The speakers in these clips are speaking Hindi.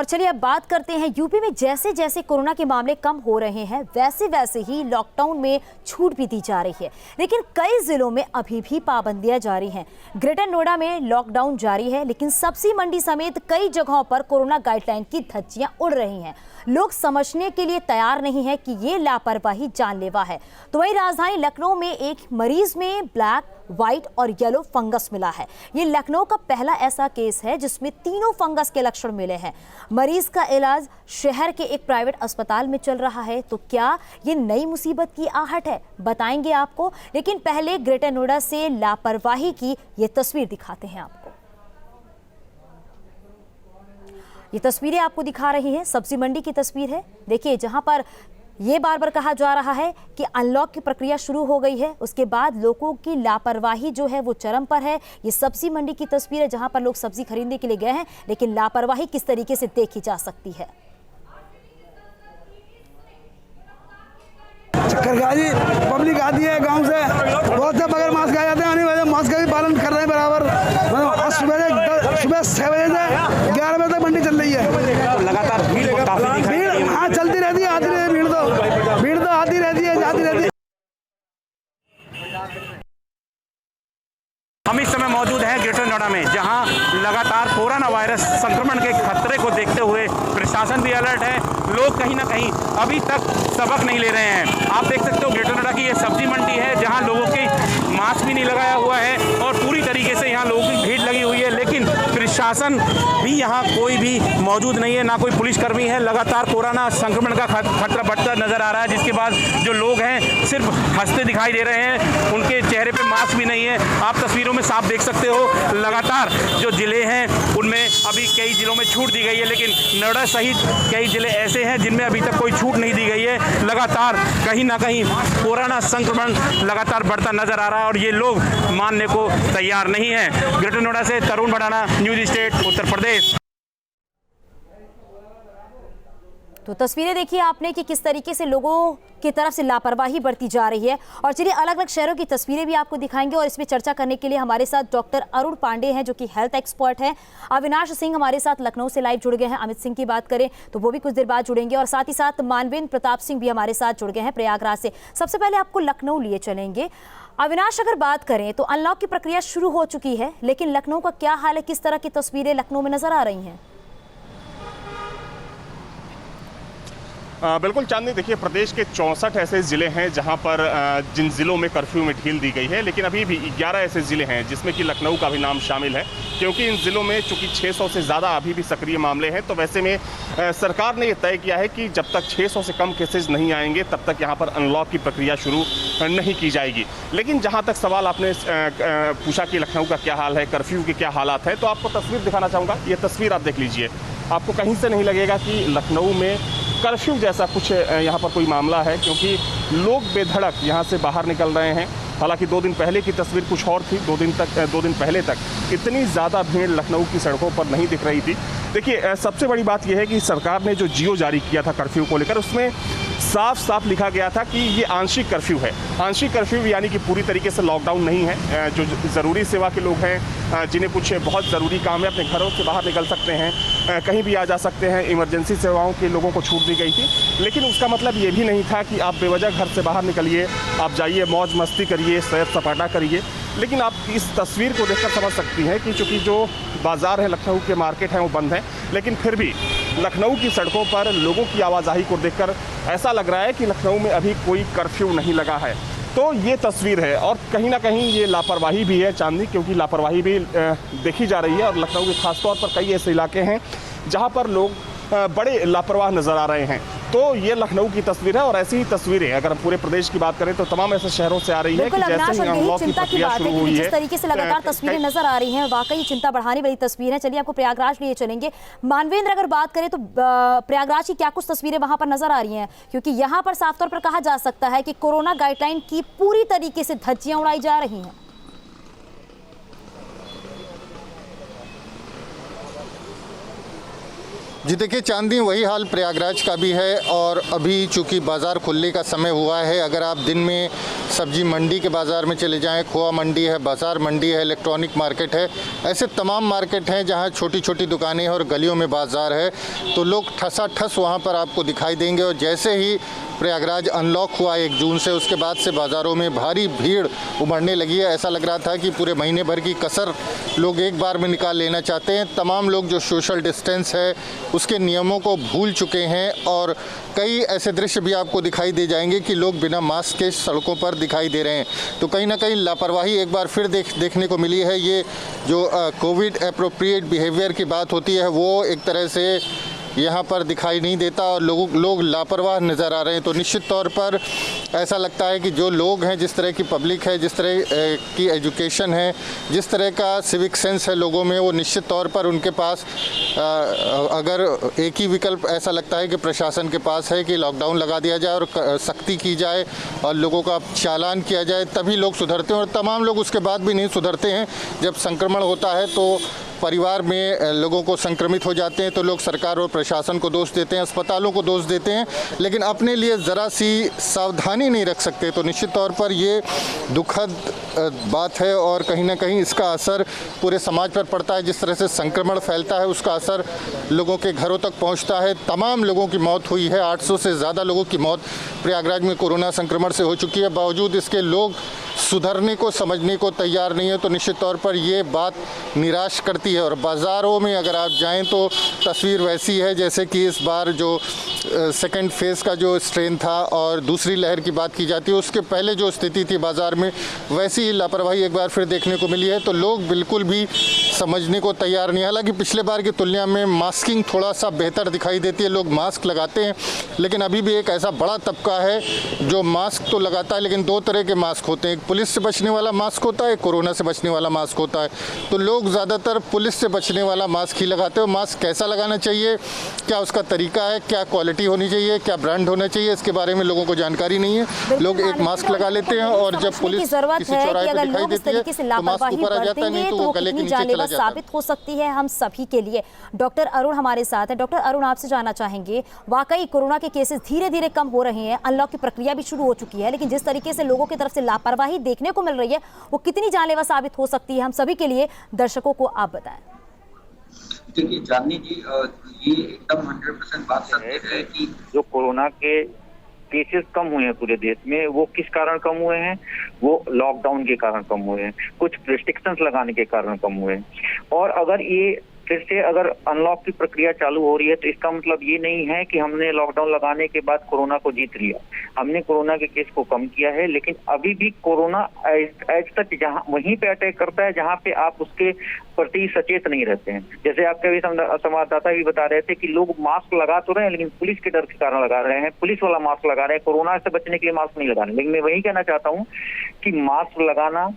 चलिए अब बात करते हैं यूपी में जैसे जैसे कोरोना के मामले कम हो रहे हैं वैसे वैसे ही लॉकडाउन में छूट भी दी जा रही है, लेकिन कई जिलों में अभी भी पाबंदियां जारी हैं। ग्रेटर नोएडा में लॉकडाउन जारी है, लेकिन सब्जी मंडी समेत कई जगहों पर कोरोना गाइडलाइन की धज्जियां उड़ रही हैं। लोग समझने के लिए तैयार नहीं है कि ये लापरवाही जानलेवा है। तो वहीं राजधानी लखनऊ में एक मरीज में ब्लैक, व्हाइट और येलो फंगस मिला है। ये लखनऊ का पहला ऐसा केस है जिसमें तीनों फंगस के लक्षण मिले हैं। मरीज का इलाज शहर के एक प्राइवेट अस्पताल में चल रहा है। तो क्या ये नई मुसीबत की आहट है, बताएंगे आपको, लेकिन पहले ग्रेटर नोएडा से लापरवाही की ये तस्वीर दिखाते हैं आपको। ये तस्वीरें आपको दिखा रही हैं, सब्जी मंडी की तस्वीर है। देखिए, जहां पर ये बार बार कहा जा रहा है कि अनलॉक की प्रक्रिया शुरू हो गई है, उसके बाद लोगों की लापरवाही जो है वो चरम पर है। ये सब्जी मंडी की तस्वीर है जहां पर लोग सब्जी खरीदने के लिए गए हैं, लेकिन लापरवाही किस तरीके से देखी जा सकती है। चक्करगाजी पब्लिक आती है गांव से, बहुत से बगैर मास्क आ जाते हैं। मास्क का भी पालन कर रहे हैं बराबर। आज सुबह 6 बजे से 11 बजे तक मंडी चल रही है। लगातार भीड़ हाँ चलती रहती है, आती रहती है। भीड़ तो आती रहती है, जाती रहती है। हम इस समय मौजूद हैं ग्रेटर नोएडा में, जहां लगातार कोरोना वायरस संक्रमण के खतरे को देखते हुए प्रशासन भी अलर्ट है। लोग कहीं ना कहीं अभी तक सबक नहीं ले रहे हैं। आप देख सकते हो ग्रेटर नोएडा की ये सब्जी मंडी है जहां लोगों की मास्क भी नहीं लगाया हुआ है और पूरी तरीके से यहाँ लोगों की भीड़ लगी हुई है, लेकिन प्रशासन भी यहाँ कोई भी मौजूद नहीं है, ना कोई पुलिसकर्मी है। लगातार कोरोना संक्रमण का खतरा बढ़ता नजर आ रहा है, जिसके बाद जो लोग हैं सिर्फ हंसते दिखाई दे रहे हैं, उनके चेहरे पे मास्क भी नहीं है। आप तस्वीरों में साफ देख सकते हो, लगातार जो जिले हैं उनमें अभी कई जिलों में छूट दी गई है, लेकिन नोएडा सहित कई जिले ऐसे हैं जिनमें अभी तक कोई छूट नहीं दी गई है। लगातार कहीं ना कहीं कोरोना संक्रमण लगातार बढ़ता नजर आ रहा है और ये लोग मानने को तैयार नहीं है। ग्रेटर नोएडा से तरुण भड़ाना, न्यूज़ स्टेट, उत्तर प्रदेश। तो तस्वीरें देखिए आपने कि किस तरीके से लोगों की तरफ से लापरवाही बढ़ती जा रही है। और चलिए अलग अलग शहरों की तस्वीरें भी आपको दिखाएंगे और इसमें चर्चा करने के लिए हमारे साथ डॉक्टर अरुण पांडे हैं जो कि हेल्थ एक्सपर्ट हैं। अविनाश सिंह हमारे साथ लखनऊ से लाइव जुड़ गए हैं। अमित सिंह की बात करें तो वो भी कुछ देर बाद जुड़ेंगे और साथ ही साथ मानवेंद्र प्रताप सिंह भी हमारे साथ जुड़ गए हैं प्रयागराज से। सबसे पहले आपको लखनऊ लिए चलेंगे। अविनाश, अगर बात करें तो अनलॉक की प्रक्रिया शुरू हो चुकी है, लेकिन लखनऊ का क्या हाल है, किस तरह की तस्वीरें लखनऊ में नजर आ रही हैं? बिल्कुल चांदनी, देखिए प्रदेश के 64 ऐसे ज़िले हैं जहां पर जिन ज़िलों में कर्फ्यू में ढील दी गई है, लेकिन अभी भी 11 ऐसे ज़िले हैं जिसमें कि लखनऊ का भी नाम शामिल है, क्योंकि इन ज़िलों में चूंकि 600 से ज़्यादा अभी भी सक्रिय मामले हैं। तो वैसे में सरकार ने ये तय किया है कि जब तक 600 से कम केसेज नहीं आएंगे तब तक यहाँ पर अनलॉक की प्रक्रिया शुरू नहीं की जाएगी। लेकिन जहाँ तक सवाल आपने पूछा कि लखनऊ का क्या हाल है, कर्फ्यू के क्या हालात हैं, तो आपको तस्वीर दिखाना चाहूँगा। ये तस्वीर आप देख लीजिए, आपको कहीं से नहीं लगेगा कि लखनऊ में कर्फ्यू जैसा कुछ यहाँ पर कोई मामला है, क्योंकि लोग बेधड़क यहाँ से बाहर निकल रहे हैं। हालांकि 2 दिन पहले की तस्वीर कुछ और थी। 2 दिन पहले तक इतनी ज़्यादा भीड़ लखनऊ की सड़कों पर नहीं दिख रही थी। देखिए, सबसे बड़ी बात यह है कि सरकार ने जो जियो जारी किया था कर्फ्यू को लेकर, उसमें साफ साफ लिखा गया था कि ये आंशिक कर्फ्यू है। आंशिक कर्फ्यू यानी कि पूरी तरीके से लॉकडाउन नहीं है। जो ज़रूरी सेवा के लोग हैं, जिन्हें कुछ बहुत ज़रूरी काम है, अपने घरों से बाहर निकल सकते हैं, कहीं भी आ जा सकते हैं। इमरजेंसी सेवाओं के लोगों को छूट दी गई थी, लेकिन उसका मतलब ये भी नहीं था कि आप बेवजह घर से बाहर निकलिए, आप जाइए मौज मस्ती करिए, सैर सपाटा करिए। लेकिन आप इस तस्वीर को देखकर समझ सकती हैं कि चूँकि जो बाज़ार है, लखनऊ के मार्केट हैं, वो बंद हैं, लेकिन फिर भी लखनऊ की सड़कों पर लोगों की आवाजाही को देखकर ऐसा लग रहा है कि लखनऊ में अभी कोई कर्फ्यू नहीं लगा है। तो ये तस्वीर है और कहीं ना कहीं ये लापरवाही भी है चांदनी, क्योंकि लापरवाही भी देखी जा रही है। और लखनऊ के खासतौर पर कई ऐसे इलाके हैं जहाँ पर लोग बड़े लापरवाह नज़र आ रहे हैं। तो ये लखनऊ की तस्वीर है और ऐसी ही तस्वीरें अगर पूरे प्रदेश की बात करें तो तमाम ऐसे शहरों से आ रही है कि जैसे ही अनलॉक की प्रक्रिया शुरू हुई है, जिस तरीके से लगातार तस्वीरें नजर आ रही हैं, वाकई चिंता बढ़ाने वाली तस्वीर है। चलिए आपको प्रयागराज लिए चलेंगे। मानवेंद्र, अगर बात करें तो प्रयागराज की क्या कुछ तस्वीरें वहां पर नजर आ रही हैं, क्योंकि यहाँ पर साफ तौर पर कहा जा सकता है कि कोरोना गाइडलाइन की पूरी तरीके से धज्जियां उड़ाई जा रही हैं। जी देखिए चांदनी, वही हाल प्रयागराज का भी है। और अभी चूंकि बाज़ार खुलने का समय हुआ है, अगर आप दिन में सब्जी मंडी के बाज़ार में चले जाएं, खोआ मंडी है, बाज़ार मंडी है, इलेक्ट्रॉनिक मार्केट है, ऐसे तमाम मार्केट हैं जहां छोटी छोटी दुकानें हैं और गलियों में बाज़ार है, तो लोग ठसाठस वहां पर आपको दिखाई देंगे। और जैसे ही प्रयागराज अनलॉक हुआ 1 जून से, उसके बाद से बाज़ारों में भारी भीड़ उमड़ने लगी है। ऐसा लग रहा था कि पूरे महीने भर की कसर लोग एक बार में निकाल लेना चाहते हैं। तमाम लोग जो सोशल डिस्टेंस है उसके नियमों को भूल चुके हैं और कई ऐसे दृश्य भी आपको दिखाई दे जाएंगे कि लोग बिना मास्क के सड़कों पर दिखाई दे रहे हैं। तो कहीं ना कहीं लापरवाही एक बार फिर देखने को मिली है। ये जो कोविड एप्रोप्रिएट बिहेवियर की बात होती है वो एक तरह से यहाँ पर दिखाई नहीं देता और लोग लापरवाह नज़र आ रहे हैं। तो निश्चित तौर पर ऐसा लगता है कि जो लोग हैं, जिस तरह की पब्लिक है, जिस तरह की एजुकेशन है, जिस तरह का सिविक सेंस है लोगों में, वो निश्चित तौर पर उनके पास अगर एक ही विकल्प ऐसा लगता है कि प्रशासन के पास है कि लॉकडाउन लगा दिया जाए और सख्ती की जाए और लोगों का चालान किया जाए, तभी लोग सुधरते हैं। और तमाम लोग उसके बाद भी नहीं सुधरते हैं। जब संक्रमण होता है तो परिवार में लोगों को संक्रमित हो जाते हैं तो लोग सरकार और प्रशासन को दोष देते हैं, अस्पतालों को दोष देते हैं, लेकिन अपने लिए ज़रा सी सावधानी नहीं रख सकते। तो निश्चित तौर पर ये दुखद बात है और कहीं ना कहीं इसका असर पूरे समाज पर पड़ता है। जिस तरह से संक्रमण फैलता है उसका असर लोगों के घरों तक पहुंचता है। तमाम लोगों की मौत हुई है, 800 से ज़्यादा लोगों की मौत प्रयागराज में कोरोना संक्रमण से हो चुकी है। बावजूद इसके लोग सुधरने को, समझने को तैयार नहीं है। तो निश्चित तौर पर ये बात निराश करती है। और बाज़ारों में अगर आप जाएं तो तस्वीर वैसी है जैसे कि इस बार जो सेकंड फेज़ का जो स्ट्रेन था और दूसरी लहर की बात की जाती है, उसके पहले जो स्थिति थी बाज़ार में, वैसी ही लापरवाही एक बार फिर देखने को मिली है। तो लोग बिल्कुल भी समझने को तैयार नहीं। हालांकि पिछले बार की तुलना में मास्किंग थोड़ा सा बेहतर दिखाई देती है, लोग मास्क लगाते हैं, लेकिन अभी भी एक ऐसा बड़ा तबका है जो मास्क तो लगाता है, लेकिन 2 तरह के मास्क होते हैं। एक पुलिस से बचने वाला मास्क होता है, एक कोरोना से बचने वाला मास्क होता है। तो लोग ज़्यादातर पुलिस से बचने वाला मास्क ही लगाते हो। मास्क कैसा लगाना चाहिए, क्या उसका तरीका है, क्या क्वालिटी होनी चाहिए, क्या ब्रांड होना चाहिए, इसके बारे में लोगों को जानकारी नहीं है। लोग एक मास्क लगा लेते हैं और जब पुलिस किसी चौराहे पर दिखाई देती है तो मास्क ऊपर आ जाता है, नहीं तो वो गले के नीचे चला जाता है। साबित हो सकती है हम सभी के लिए। डॉक्टर अरुण हमारे साथ है। डॉक्टर अरुण, आपसे जानना चाहेंगे, वाकई कोरोना के केसेस धीरे धीरे कम हो रहे हैं, अनलॉक की प्रक्रिया भी शुरू हो चुकी है, लेकिन जिस तरीके से लोगों की तरफ से लापरवाही देखने को मिल रही है वो कितनी जानलेवा साबित हो सकती है हम सभी के लिए, दर्शकों को आप बताएं। देखिए चांदनी जी, ये एकदम 100% बात सत्य है कि जो कोरोना के केसेस कम हुए हैं पूरे देश में, वो किस कारण कम हुए हैं? वो लॉकडाउन के कारण कम हुए हैं, कुछ रिस्ट्रिक्शंस लगाने के कारण कम हुए हैं। और अगर ये फिर से अगर अनलॉक की प्रक्रिया चालू हो रही है तो इसका मतलब ये नहीं है कि हमने लॉकडाउन लगाने के बाद कोरोना को जीत लिया। हमने कोरोना के केस को कम किया है, लेकिन अभी भी कोरोना एज तक जहां वहीं पे अटैक करता है जहां पे आप उसके प्रति सचेत नहीं रहते हैं। जैसे आपके भी संवाददाता भी बता रहे थे कि लोग मास्क लगा तो रहे हैं, लेकिन पुलिस के डर के कारण लगा रहे हैं, पुलिस वाला मास्क लगा रहे हैं, कोरोना से बचने के लिए मास्क नहीं लगा रहे। लेकिन मैं वही कहना चाहता हूँ कि मास्क लगाना,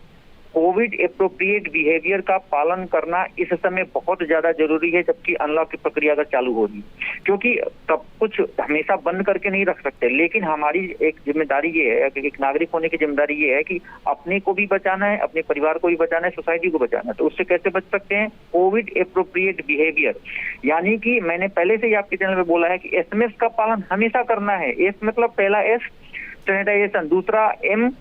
कोविड एप्रोप्रिएट बिहेवियर का पालन करना इस समय बहुत ज्यादा जरूरी है, जबकि अनलॉक की प्रक्रिया अगर चालू हो रही है, क्योंकि सब कुछ हमेशा बंद करके नहीं रख सकते। लेकिन हमारी एक जिम्मेदारी ये है, एक नागरिक होने की जिम्मेदारी ये है कि अपने को भी बचाना है, अपने परिवार को भी बचाना है, सोसाइटी को बचाना है। तो उससे कैसे बच सकते हैं? कोविड एप्रोप्रिएट बिहेवियर, यानी कि मैंने पहले से ही आपके चैनल में बोला है कि SMS का पालन हमेशा करना है। एस मतलब पहला S सैनिटाइजेशन, दूसरा M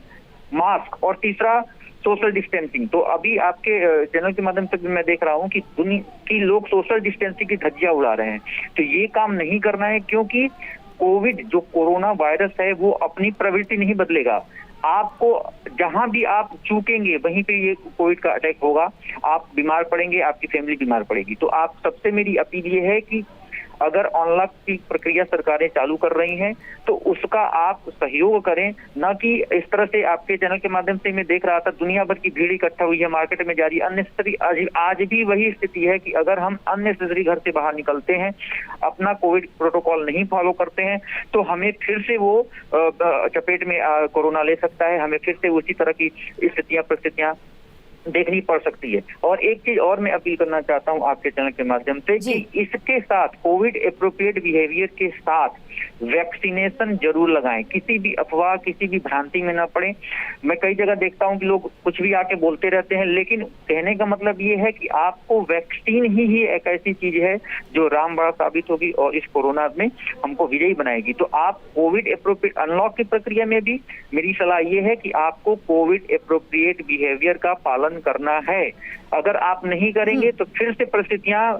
मास्क और तीसरा सोशल डिस्टेंसिंग। तो अभी आपके चैनल के माध्यम से भी मैं देख रहा हूँ कि दुनिया की लोग सोशल डिस्टेंसिंग की धज्जियां उड़ा रहे हैं। तो ये काम नहीं करना है, क्योंकि कोविड जो कोरोना वायरस है वो अपनी प्रवृत्ति नहीं बदलेगा। आपको जहां भी आप चूकेंगे वहीं पे ये कोविड का अटैक होगा, आप बीमार पड़ेंगे, आपकी फैमिली बीमार पड़ेगी। तो आप सबसे मेरी अपील ये है कि अगर अनलॉक की प्रक्रिया सरकारें चालू कर रही हैं तो उसका आप सहयोग करें, न कि इस तरह से। आपके चैनल के माध्यम से मैं देख रहा था दुनिया भर की भीड़ इकट्ठा हुई है, मार्केट में जा रही है अननेसेसरी। आज भी वही स्थिति है कि अगर हम अननेसेसरी घर से बाहर निकलते हैं, अपना कोविड प्रोटोकॉल नहीं फॉलो करते हैं, तो हमें फिर से वो चपेट में कोरोना ले सकता है, हमें फिर से उसी तरह की परिस्थितियां देखनी पड़ सकती है। और एक चीज और मैं अपील करना चाहता हूं आपके चैनल के माध्यम से कि इसके साथ कोविड एप्रोप्रिएट बिहेवियर के साथ वैक्सीनेशन जरूर लगाएं, किसी भी अफवाह किसी भी भ्रांति में ना पड़े। मैं कई जगह देखता हूं कि लोग कुछ भी आके बोलते रहते हैं, लेकिन कहने का मतलब ये है कि आपको वैक्सीन ही एक ऐसी चीज है जो रामबाण साबित होगी और इस कोरोना में हमको विजयी बनाएगी। तो आप कोविड एप्रोप्रिएट अनलॉक की प्रक्रिया में भी मेरी सलाह ये है कि आपको कोविड एप्रोप्रिएट बिहेवियर का पालन करना है। अगर आप नहीं करेंगे तो फिर से परिस्थितियां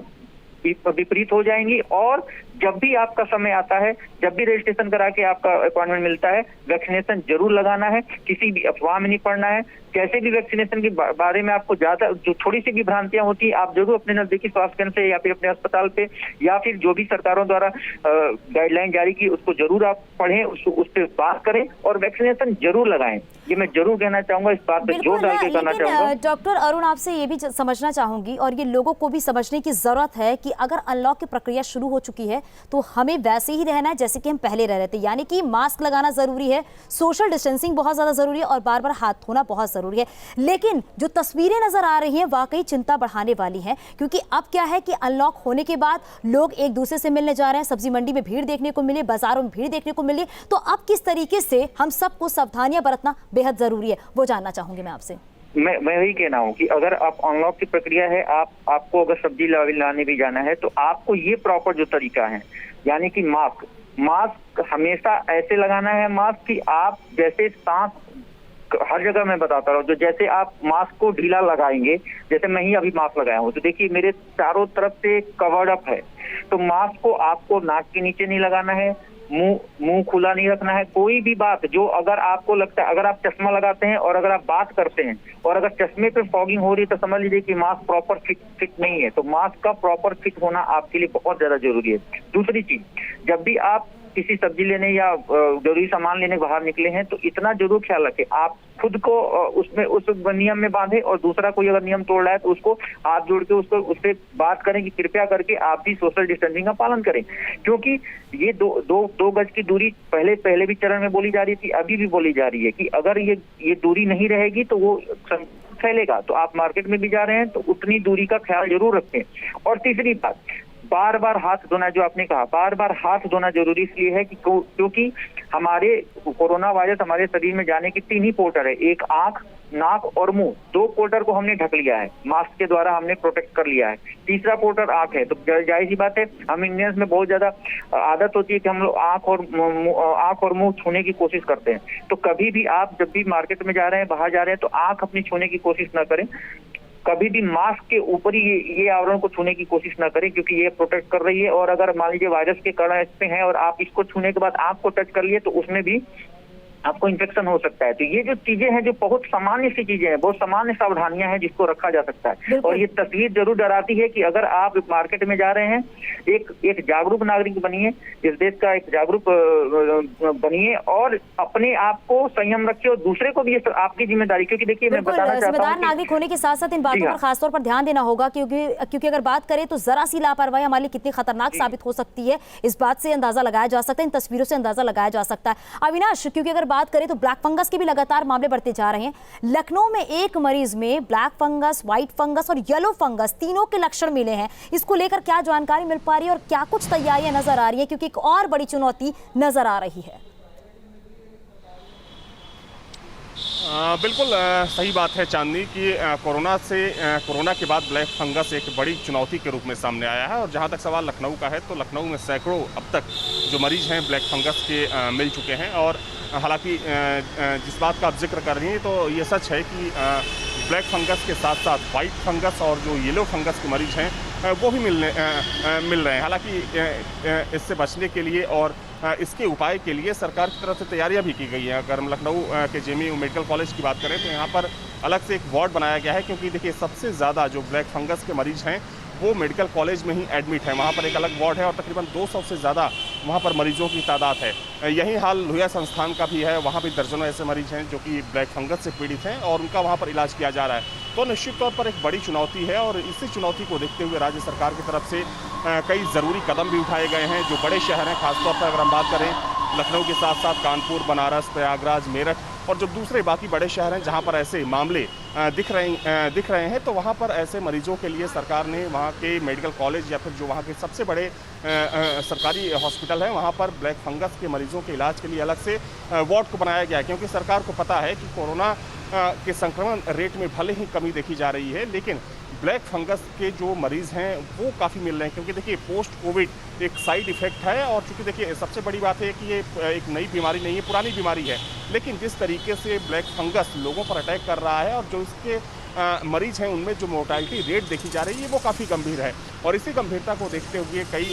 विपरीत हो जाएंगी, और जब भी आपका समय आता है, जब भी रजिस्ट्रेशन करा के आपका अपॉइंटमेंट मिलता है, वैक्सीनेशन जरूर लगाना है, किसी भी अफवाह में नहीं पड़ना है। कैसे भी वैक्सीनेशन के बारे में आपको ज्यादा जो थोड़ी सी भी भ्रांतियां होती है, आप जरूर अपने नजदीकी स्वास्थ्य केंद्र से या फिर अपने अस्पताल पे या फिर जो भी सरकारों द्वारा गाइडलाइन जारी की उसको जरूर आप पढ़ें, उस पर बात करें और वैक्सीनेशन जरूर लगाएं। ये मैं जरूर कहना चाहूंगा, इस बात पे जोर डाल के कहना चाहूंगा। डॉक्टर अरुण, आपसे ये भी समझना चाहूंगी और ये लोगों को भी समझने की जरूरत है कि अगर अनलॉक की प्रक्रिया शुरू हो चुकी है तो हमें वैसे ही रहना है जैसे कि हम पहले रह रहे थे, यानी कि मास्क लगाना जरूरी है, सोशल डिस्टेंसिंग बहुत ज्यादा जरूरी है और बार बार हाथ धोना बहुत जरूरी है। लेकिन जो तस्वीरें नजर आ रही हैं वाकई चिंता बढ़ाने वाली हैं, क्योंकि अब क्या है कि अनलॉक होने के बाद लोग एक दूसरे से मिलने जा रहे हैं, सब्जी मंडी में भीड़ देखने को मिले, बाजारों में भीड़ देखने को मिली, तो अब किस तरीके से हम सबको सावधानियां बरतना बेहद जरूरी है, वो जानना चाहूंगी मैं आपसे। मैं वही कहना हूँ कि अगर आप अनलॉक की प्रक्रिया है, आपको अगर सब्जी लाने भी जाना है तो आपको ये प्रॉपर जो तरीका है, यानी कि मास्क हमेशा ऐसे लगाना है, मास्क कि आप जैसे सांस हर जगह मैं बताता रहा हूँ, जो जैसे आप मास्क को ढीला लगाएंगे, जैसे मैं ही अभी मास्क लगाया हूँ तो देखिए मेरे चारों तरफ से कवर्ड अप है, तो मास्क को आपको नाक के नीचे नहीं लगाना है, मुंह खुला नहीं रखना है। कोई भी बात जो अगर आपको लगता है, अगर आप चश्मा लगाते हैं और अगर आप बात करते हैं और अगर चश्मे पे फॉगिंग हो रही है तो समझ लीजिए कि मास्क प्रॉपर फिट नहीं है। तो मास्क का प्रॉपर फिट होना आपके लिए बहुत ज्यादा जरूरी है। दूसरी चीज, जब भी आप किसी सब्जी लेने या जरूरी सामान लेने बाहर निकले हैं तो इतना जरूर ख्याल रखें, आप खुद को उसमें उस नियम में बांधे और दूसरा कोई अगर नियम तोड़ रहा है तो उसको हाथ जोड़ के उससे बात करें कि कृपया करके आप भी सोशल डिस्टेंसिंग का पालन करें, क्योंकि ये दो गज की दूरी पहले भी चरण में बोली जा रही थी, अभी भी बोली जा रही है कि अगर ये दूरी नहीं रहेगी तो वो फैलेगा। तो आप मार्केट में भी जा रहे हैं तो उतनी दूरी का ख्याल जरूर रखें। और तीसरी बात, बार बार हाथ धोना, जो आपने कहा बार बार हाथ धोना जरूरी इसलिए है कि क्योंकि हमारे कोरोना वायरस हमारे शरीर में जाने की 3 ही पोर्टल है, एक आंख, नाक और मुंह, 2 पोर्टल को हमने ढक लिया है, मास्क के द्वारा हमने प्रोटेक्ट कर लिया है, तीसरा पोर्टल आंख है। तो जाहिर सी बात है हम इंडियंस में बहुत ज्यादा आदत होती है कि हम लोग आंख और मुंह छूने की कोशिश करते हैं। तो कभी भी आप जब भी मार्केट में जा रहे हैं, बाहर जा रहे हैं तो आंख अपनी छूने की कोशिश ना करें, कभी भी मास्क के ऊपर ही ये आवरण को छूने की कोशिश ना करें, क्योंकि ये प्रोटेक्ट कर रही है। और अगर मान लीजिए वायरस के कण इस पे हैं और आप इसको छूने के बाद आंख को टच कर लिए तो उसमें भी आपको इन्फेक्शन हो सकता है। तो ये जो चीजें हैं जो बहुत सामान्य सी चीजें हैं, बहुत सामान्य सावधानियां हैं जिसको रखा जा सकता है। और ये तस्वीर जरूर डराती है कि अगर आप मार्केट में जा रहे हैं, एक जागरूक नागरिक बनिए, इस देश का एक जागरूक बनिए और अपने आप को संयम रखिए और दूसरे को भी आपकी जिम्मेदारी, क्योंकि देखिए मैं बताना चाहता हूँ जिम्मेदार नागरिक होने के साथ साथ इन बातों पर खासतौर पर ध्यान देना होगा, क्योंकि अगर बात करें तो जरा सी लापरवाही हमारे लिए कितनी खतरनाक साबित हो सकती है, इस बात से अंदाजा लगाया जा सकता है, इन तस्वीरों से अंदाजा लगाया जा सकता है। अविनाश, क्योंकि अगर बात करें तो ब्लैक फंगस के भी लगातार मामले बढ़ते जा रहे हैं। लखनऊ में एक मरीज में ब्लैक फंगस, व्हाइट फंगस और येलो फंगस तीनों के लक्षण मिले हैं। इसको लेकर क्या जानकारी मिल पा रही है और क्या कुछ तैयारियां नजर आ रही है, क्योंकि एक और बड़ी चुनौती नजर आ रही है। बिल्कुल सही बात है चांदनी कि कोरोना के बाद ब्लैक फंगस एक बड़ी चुनौती के रूप में सामने आया है। और जहां तक सवाल लखनऊ का है तो लखनऊ में सैकड़ों अब तक जो मरीज हैं ब्लैक फंगस के मिल चुके हैं। और हालांकि जिस बात का आप जिक्र कर रही हैं तो ये सच है कि ब्लैक फंगस के साथ साथ वाइट फंगस और जो येलो फंगस के मरीज हैं वो भी मिल रहे हैं। हालांकि इससे बचने के लिए और इसके उपाय के लिए सरकार की तरफ से तैयारियां भी की गई हैं। अगर हम लखनऊ के जेएमयू मेडिकल कॉलेज की बात करें तो यहाँ पर अलग से एक वार्ड बनाया गया है, क्योंकि देखिए सबसे ज़्यादा जो ब्लैक फंगस के मरीज हैं वो मेडिकल कॉलेज में ही एडमिट है। वहाँ पर एक अलग वार्ड है और तकरीबन 200 से ज़्यादा वहाँ पर मरीजों की तादाद है। यही हाल लोहिया संस्थान का भी है, वहाँ भी दर्जनों ऐसे मरीज हैं जो कि ब्लैक फंगस से पीड़ित हैं और उनका वहाँ पर इलाज किया जा रहा है। तो निश्चित तौर पर एक बड़ी चुनौती है और इसी चुनौती को देखते हुए राज्य सरकार की तरफ से कई ज़रूरी कदम भी उठाए गए हैं। जो बड़े शहर हैं, खासतौर पर अगर हम बात करें लखनऊ के साथ साथ कानपुर, बनारस, प्रयागराज, मेरठ, और जो दूसरे बाकी बड़े शहर हैं जहाँ पर ऐसे मामले दिख रहे हैं, तो वहाँ पर ऐसे मरीजों के लिए सरकार ने वहाँ के मेडिकल कॉलेज या फिर जो वहाँ के सबसे बड़े सरकारी हॉस्पिटल हैं वहाँ पर ब्लैक फंगस के मरीजों के इलाज के लिए अलग से वार्ड को बनाया गया है, क्योंकि सरकार को पता है कि कोरोना के संक्रमण रेट में भले ही कमी देखी जा रही है, लेकिन ब्लैक फंगस के जो मरीज़ हैं वो काफ़ी मिल रहे हैं, क्योंकि देखिए पोस्ट कोविड एक साइड इफ़ेक्ट है। और चूँकि देखिए सबसे बड़ी बात है कि ये एक नई बीमारी नहीं है, पुरानी बीमारी है, लेकिन जिस तरीके से ब्लैक फंगस लोगों पर अटैक कर रहा है और जो इसके मरीज हैं उनमें जो मोर्टालिटी रेट देखी जा रही है वो काफ़ी गंभीर है। और इसी गंभीरता को देखते हुए कई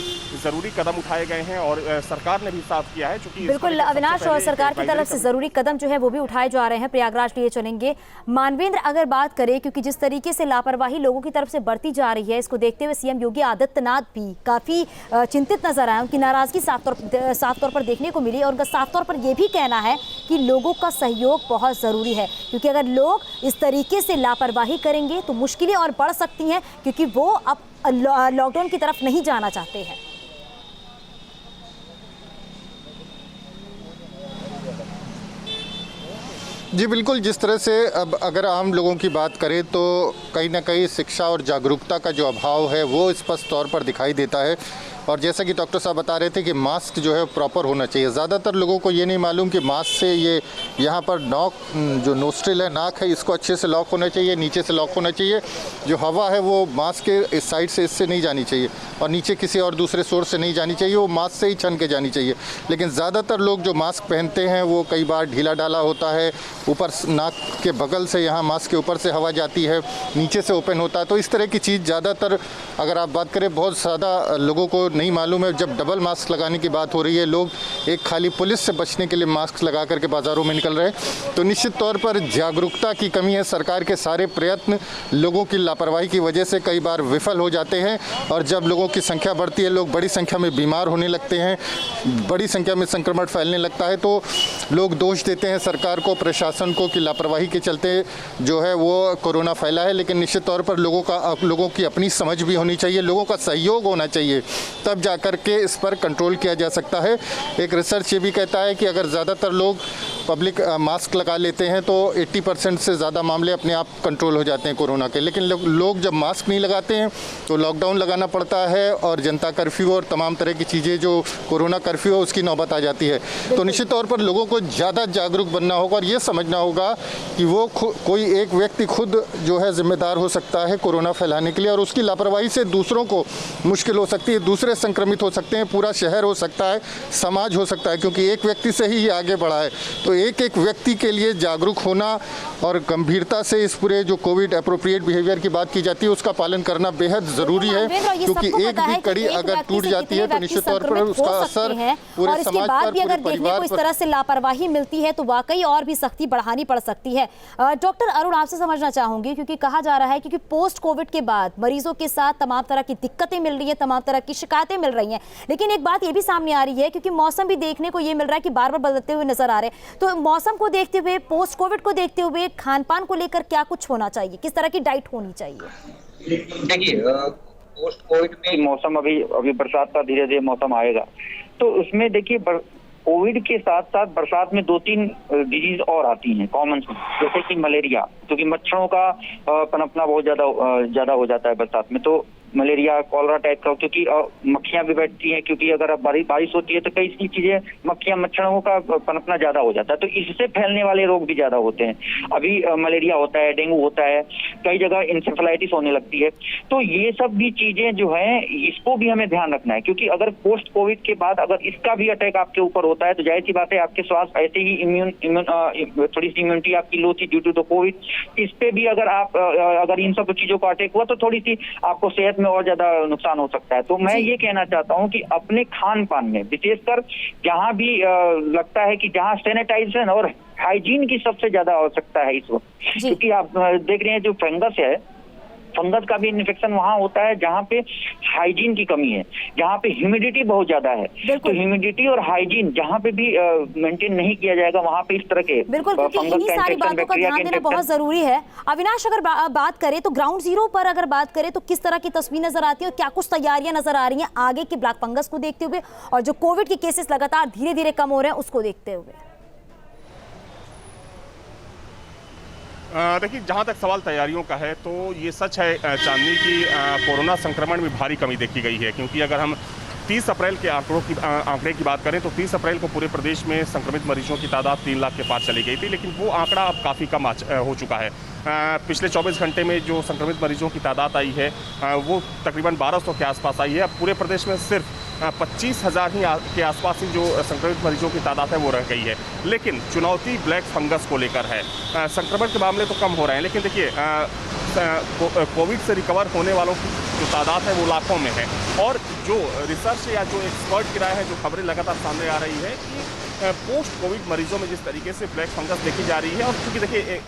ज़रूरी कदम उठाए गए हैं और सरकार ने भी साफ किया है। चूंकि बिल्कुल अविनाश, और सरकार की तरफ से ज़रूरी कदम जो है वो भी उठाए जा रहे हैं। प्रयागराज लिए चलेंगे मानवेंद्र, अगर बात करें, क्योंकि जिस तरीके से लापरवाही लोगों की तरफ से बढ़ती जा रही है, इसको देखते हुए सीएम योगी आदित्यनाथ भी काफ़ी चिंतित नजर आए। उनकी नाराजगी साफ तौर पर देखने को मिली और उनका साफ तौर पर यह भी कहना है कि लोगों का सहयोग बहुत ज़रूरी है, क्योंकि अगर लोग इस तरीके से लापरवाही करेंगे तो मुश्किलें और बढ़ सकती हैं, क्योंकि वो अब लॉकडाउन की तरफ नहीं जाना चाहते हैं। जी बिल्कुल, जिस तरह से अब अगर आम लोगों की बात करें तो कहीं ना कहीं शिक्षा और जागरूकता का जो अभाव है वो स्पष्ट तौर पर दिखाई देता है। और जैसा कि डॉक्टर साहब बता रहे थे कि मास्क जो है प्रॉपर होना चाहिए। ज़्यादातर लोगों को ये नहीं मालूम कि मास्क से ये यहाँ पर जो नोस्ट्रिल है, नाक है, इसको अच्छे से लॉक होना चाहिए, नीचे से लॉक होना चाहिए। जो हवा है वो मास्क के इस साइड से इससे नहीं जानी चाहिए और नीचे किसी और दूसरे सोर्स से नहीं जानी चाहिए, वो मास्क से ही छन के जानी चाहिए। लेकिन ज़्यादातर लोग जो मास्क पहनते हैं वो कई बार ढीला डाला होता है, ऊपर नाक के बगल से यहाँ मास्क के ऊपर से हवा जाती है, नीचे से ओपन होता है। तो इस तरह की चीज़ ज़्यादातर अगर आप बात करें बहुत ज़्यादा लोगों को नहीं मालूम है। जब डबल मास्क लगाने की बात हो रही है, लोग एक खाली पुलिस से बचने के लिए मास्क लगा करके बाज़ारों में निकल रहे हैं, तो निश्चित तौर पर जागरूकता की कमी है। सरकार के सारे प्रयत्न लोगों की लापरवाही की वजह से कई बार विफल हो जाते हैं और जब लोगों की संख्या बढ़ती है, लोग बड़ी संख्या में बीमार होने लगते हैं, बड़ी संख्या में संक्रमण फैलने लगता है, तो लोग दोष देते हैं सरकार को, प्रशासन को कि लापरवाही के चलते जो है वो कोरोना फैला है। लेकिन निश्चित तौर पर लोगों की अपनी समझ भी होनी चाहिए, लोगों का सहयोग होना चाहिए, तब जाकर के इस पर कंट्रोल किया जा सकता है। एक रिसर्च ये भी कहता है कि अगर ज़्यादातर लोग पब्लिक मास्क लगा लेते हैं तो 80% से ज़्यादा मामले अपने आप कंट्रोल हो जाते हैं कोरोना के। लेकिन लोग जब मास्क नहीं लगाते हैं तो लॉकडाउन लगाना पड़ता है और जनता कर्फ्यू और तमाम तरह की चीज़ें जो कोरोना कर्फ्यू है उसकी नौबत आ जाती है। तो निश्चित तौर पर लोगों को ज़्यादा जागरूक बनना होगा और ये समझना होगा कि वो कोई एक व्यक्ति खुद जो है जिम्मेदार हो सकता है कोरोना फैलाने के लिए और उसकी लापरवाही से दूसरों को मुश्किल हो सकती है, दूसरे संक्रमित हो सकते हैं, पूरा शहर हो सकता है, समाज हो सकता है, क्योंकि एक व्यक्ति से ही ये आगे बढ़ा है। तो एक एक व्यक्ति के लिए जागरूक होना और गंभीरता से इस पूरे जो कोविड एप्रोप्रिएट बिहेवियर की बात की जाती है उसका पालन करना बेहद ज़रूरी है, क्योंकि एक भी कड़ी अगर टूट जाती है तो निश्चित तौर पर उसका असर पूरे समाज पर, पूरे परिवार पर। इस तरह से लापरवाही मिलती है तो वाकई और भी सख्ती बढ़ानी पड़ सकती है। डॉक्टर अरुण, आपसे समझना चाहूंगी, क्योंकि कहा जा रहा है कि पोस्ट कोविड के बाद मरीजों के साथ तमाम तरह की दिक्कतें मिल रही है, तमाम तरह की शिकायतें मिल रही हैं, लेकिन एक बात ये भी सामने आ रही है क्योंकि मौसम भी देखने को ये मिल रहा है कि बार बार बदलते हुए नजर आ रहे हैं, तो मौसम को देखते हुए, पोस्ट कोविड को देखते हुए खान पान को लेकर क्या कुछ होना चाहिए, किस तरह की डाइट होनी चाहिए? देखिए, पोस्ट कोविड में मौसम अभी बरसात का धीरे धीरे मौसम आएगा, तो उसमें देखिए कोविड के साथ साथ बरसात में 2-3 डिजीज और आती हैं कॉमन, जैसे कि मलेरिया, क्योंकि मच्छरों का पनपना बहुत ज्यादा हो जाता है बरसात में, तो मलेरिया, कॉलरा टाइप का, क्योंकि मक्खियां भी बैठती हैं, क्योंकि अगर अब बारिश होती है तो कई सी चीजें मक्खियां, मच्छरों का पनपना ज्यादा हो जाता है, तो इससे फैलने वाले रोग भी ज्यादा होते हैं। अभी मलेरिया होता है, डेंगू होता है, कई जगह इंसेफेलाइटिस होने लगती है, तो ये सब भी चीजें जो है इसको भी हमें ध्यान रखना है, क्योंकि अगर पोस्ट कोविड के बाद अगर इसका भी अटैक आपके ऊपर होता है तो जाहिर सी बात है आपके स्वास्थ्य ऐसे ही थोड़ी सी इम्यूनिटी आपकी लो थी ड्यू टू द कोविड, इस पे भी अगर इन सब चीजों का अटैक हुआ तो थोड़ी सी आपको सेहत में और ज्यादा नुकसान हो सकता है। तो मैं ये कहना चाहता हूं कि अपने खान पान में विशेषकर जहां भी लगता है कि जहां सैनिटाइजेशन और हाइजीन की सबसे ज्यादा आवश्यकता है इस वक्त, क्योंकि आप देख रहे हैं जो फंगस का भी इन्फेक्शन वहां होता है जहां पे हाइजीन की कमी है, जहां पे ह्यूमिडिटी बहुत ज्यादा है, तो ह्यूमिडिटी और हाइजीन जहां पे भी मेंटेन नहीं किया जाएगा वहां पे इस तरह के बिल्कुल, क्योंकि इन्हीं सारी बातों का ध्यान देना बहुत जरूरी है। अविनाश, अगर बात करें तो ग्राउंड जीरो पर अगर बात करें तो किस तरह की तस्वीर नजर आती है और क्या कुछ तैयारियां नजर आ रही हैं आगे के ब्लैक फंगस को देखते हुए और जो कोविड के केसेस लगातार धीरे धीरे कम हो रहे हैं उसको देखते हुए? देखिए, जहाँ तक सवाल तैयारियों का है तो ये सच है चांदनी की कोरोना संक्रमण में भारी कमी देखी गई है, क्योंकि अगर हम 30 अप्रैल के आंकड़े की बात करें तो 30 अप्रैल को पूरे प्रदेश में संक्रमित मरीजों की तादाद 3 लाख के पार चली गई थी, लेकिन वो आंकड़ा अब काफ़ी कम हो चुका है। पिछले 24 घंटे में जो संक्रमित मरीजों की तादाद आई है वो तकरीबन 1200 के आसपास आई है। अब पूरे प्रदेश में सिर्फ 25,000 ही के आसपास ही जो संक्रमित मरीजों की तादाद है वो रह गई है। लेकिन चुनौती ब्लैक फंगस को लेकर है। संक्रमण के मामले तो कम हो रहे हैं, लेकिन देखिए कोविड से रिकवर होने वालों की जो तादाद है वो लाखों में है। और जो रिसर्च या जो एक्सपर्ट की राय है, जो खबरें लगातार सामने आ रही है कि पोस्ट कोविड मरीजों में जिस तरीके से ब्लैक फंगस देखी जा रही है, और क्योंकि देखिए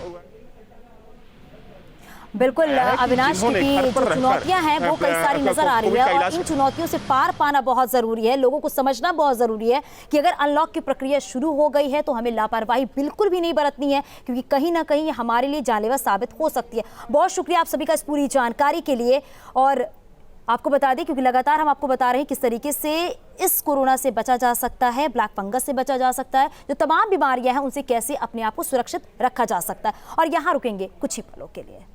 बिल्कुल अविनाश की जो चुनौतियां हैं वो कई सारी नजर आ रही है, और इन चुनौतियों से पार पाना बहुत जरूरी है। लोगों को समझना बहुत जरूरी है कि अगर अनलॉक की प्रक्रिया शुरू हो गई है तो हमें लापरवाही बिल्कुल भी नहीं बरतनी है, क्योंकि कहीं ना कहीं हमारे लिए जानलेवा साबित हो सकती है। बहुत शुक्रिया आप सभी का इस पूरी जानकारी के लिए। और आपको बता दें, क्योंकि लगातार हम आपको बता रहे हैं किस तरीके से इस कोरोना से बचा जा सकता है, ब्लैक फंगस से बचा जा सकता है, जो तमाम बीमारियां हैं उनसे कैसे अपने आप को सुरक्षित रखा जा सकता है। और यहां रुकेंगे कुछ ही पलों के लिए।